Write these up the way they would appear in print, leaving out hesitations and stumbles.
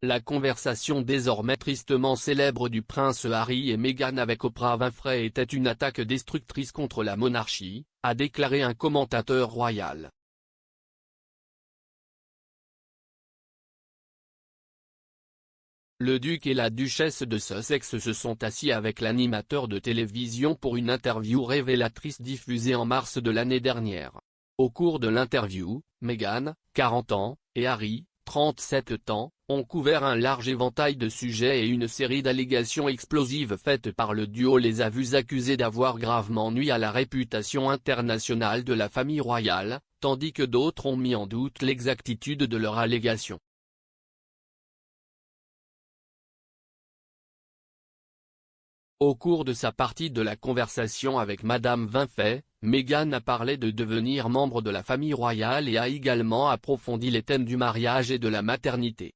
La conversation désormais tristement célèbre du prince Harry et Meghan avec Oprah Winfrey était une attaque destructrice contre la monarchie, a déclaré un commentateur royal. Le duc et la duchesse de Sussex se sont assis avec l'animateur de télévision pour une interview révélatrice diffusée en mars de l'année dernière. Au cours de l'interview, Meghan, 40 ans, et Harry, 37 ans, ont couvert un large éventail de sujets et une série d'allégations explosives faites par le duo les a vus accusés d'avoir gravement nui à la réputation internationale de la famille royale, tandis que d'autres ont mis en doute l'exactitude de leurs allégations. Au cours de sa partie de la conversation avec Madame Winfrey, Meghan a parlé de devenir membre de la famille royale et a également approfondi les thèmes du mariage et de la maternité.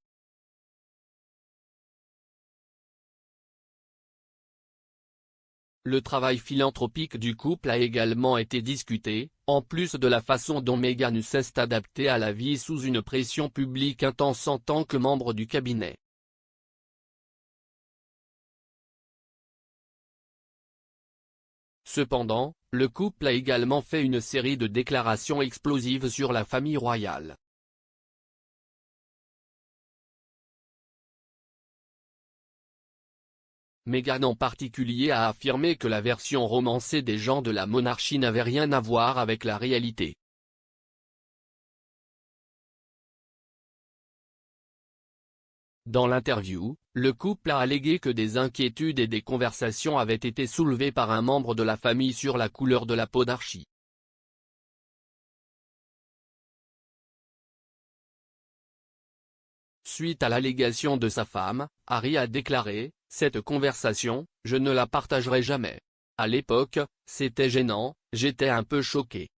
Le travail philanthropique du couple a également été discuté, en plus de la façon dont Meghan s'est adaptée à la vie sous une pression publique intense en tant que membre du cabinet. Cependant, le couple a également fait une série de déclarations explosives sur la famille royale. Meghan en particulier a affirmé que la version romancée des gens de la monarchie n'avait rien à voir avec la réalité. Dans l'interview, le couple a allégué que des inquiétudes et des conversations avaient été soulevées par un membre de la famille sur la couleur de la peau d'Archie. Suite à l'allégation de sa femme, Harry a déclaré « Cette conversation, je ne la partagerai jamais. À l'époque, c'était gênant, j'étais un peu choqué. »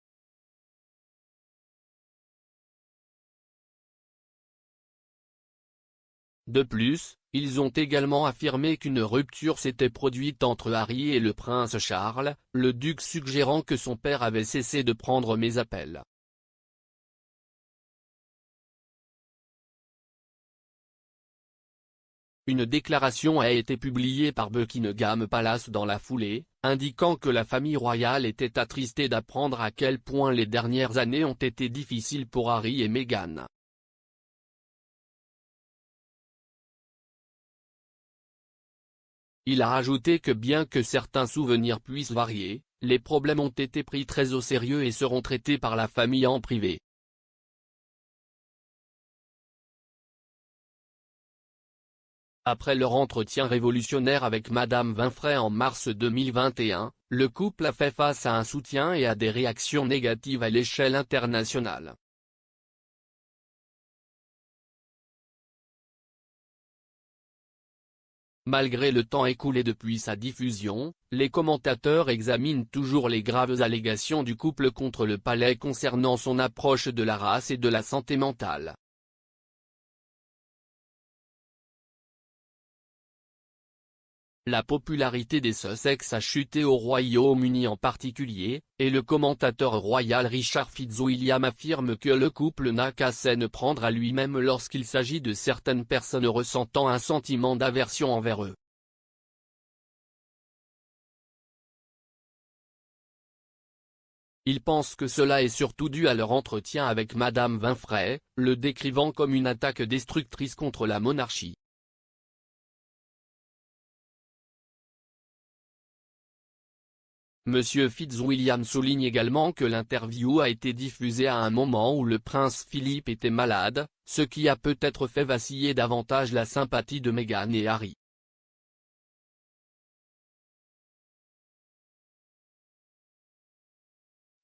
De plus, ils ont également affirmé qu'une rupture s'était produite entre Harry et le prince Charles, le duc suggérant que son père avait cessé de prendre mes appels. Une déclaration a été publiée par Buckingham Palace dans la foulée, indiquant que la famille royale était attristée d'apprendre à quel point les dernières années ont été difficiles pour Harry et Meghan. Il a ajouté que bien que certains souvenirs puissent varier, les problèmes ont été pris très au sérieux et seront traités par la famille en privé. Après leur entretien révolutionnaire avec Madame Winfrey en mars 2021, le couple a fait face à un soutien et à des réactions négatives à l'échelle internationale. Malgré le temps écoulé depuis sa diffusion, les commentateurs examinent toujours les graves allégations du couple contre le palais concernant son approche de la race et de la santé mentale. La popularité des Sussex a chuté au Royaume-Uni en particulier, et le commentateur royal Richard Fitzwilliam affirme que le couple n'a qu'à s'en prendre à lui-même lorsqu'il s'agit de certaines personnes ressentant un sentiment d'aversion envers eux. Il pense que cela est surtout dû à leur entretien avec Madame Winfrey, le décrivant comme une attaque destructrice contre la monarchie. Monsieur Fitzwilliam souligne également que l'interview a été diffusée à un moment où le prince Philippe était malade, ce qui a peut-être fait vaciller davantage la sympathie de Meghan et Harry.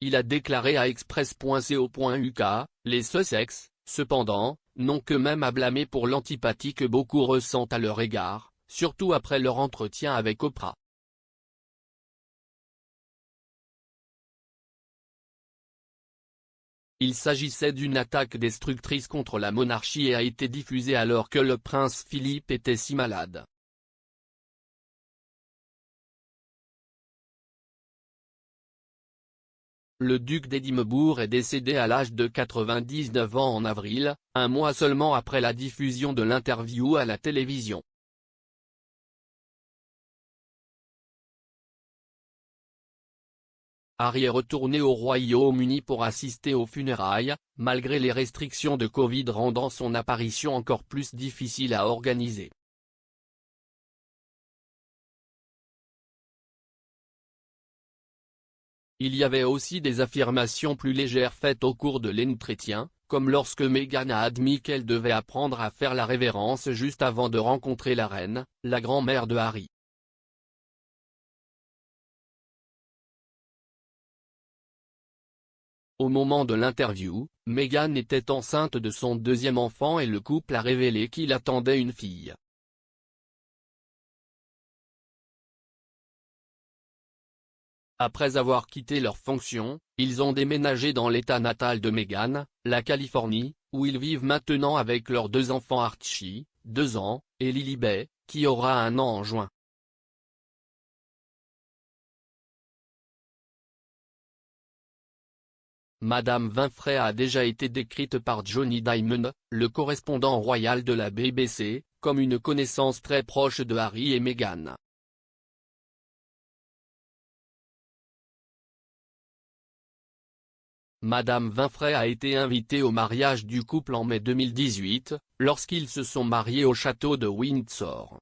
Il a déclaré à Express.co.uk, les Sussex, cependant, n'ont qu'eux-mêmes à blâmer pour l'antipathie que beaucoup ressentent à leur égard, surtout après leur entretien avec Oprah. Il s'agissait d'une attaque destructrice contre la monarchie et a été diffusée alors que le prince Philippe était si malade. Le duc d'Édimbourg est décédé à l'âge de 99 ans en avril, un mois seulement après la diffusion de l'interview à la télévision. Harry est retourné au Royaume-Uni pour assister aux funérailles, malgré les restrictions de Covid rendant son apparition encore plus difficile à organiser. Il y avait aussi des affirmations plus légères faites au cours de l'entretien, comme lorsque Meghan a admis qu'elle devait apprendre à faire la révérence juste avant de rencontrer la reine, la grand-mère de Harry. Au moment de l'interview, Meghan était enceinte de son deuxième enfant et le couple a révélé qu'il attendait une fille. Après avoir quitté leurs fonctions, ils ont déménagé dans l'état natal de Meghan, la Californie, où ils vivent maintenant avec leurs deux enfants Archie, 2 ans, et Lilibet, qui aura 1 an en juin. Madame Winfrey a déjà été décrite par Johnny Diamond, le correspondant royal de la BBC, comme une connaissance très proche de Harry et Meghan. Madame Winfrey a été invitée au mariage du couple en mai 2018, lorsqu'ils se sont mariés au château de Windsor.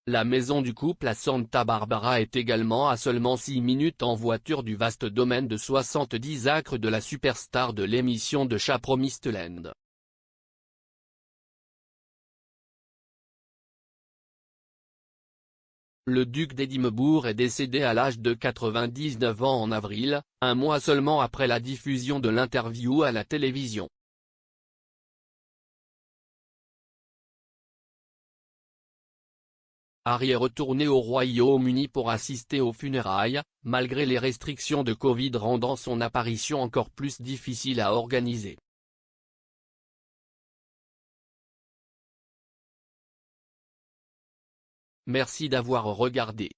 La maison du couple à Santa Barbara est également à seulement 6 minutes en voiture du vaste domaine de 70 acres de la superstar de l'émission de chat Promised Land. Le duc d'Édimbourg est décédé à l'âge de 99 ans en avril, un mois seulement après la diffusion de l'interview à la télévision. Harry est retourné au Royaume-Uni pour assister aux funérailles, malgré les restrictions de Covid rendant son apparition encore plus difficile à organiser. Merci d'avoir regardé.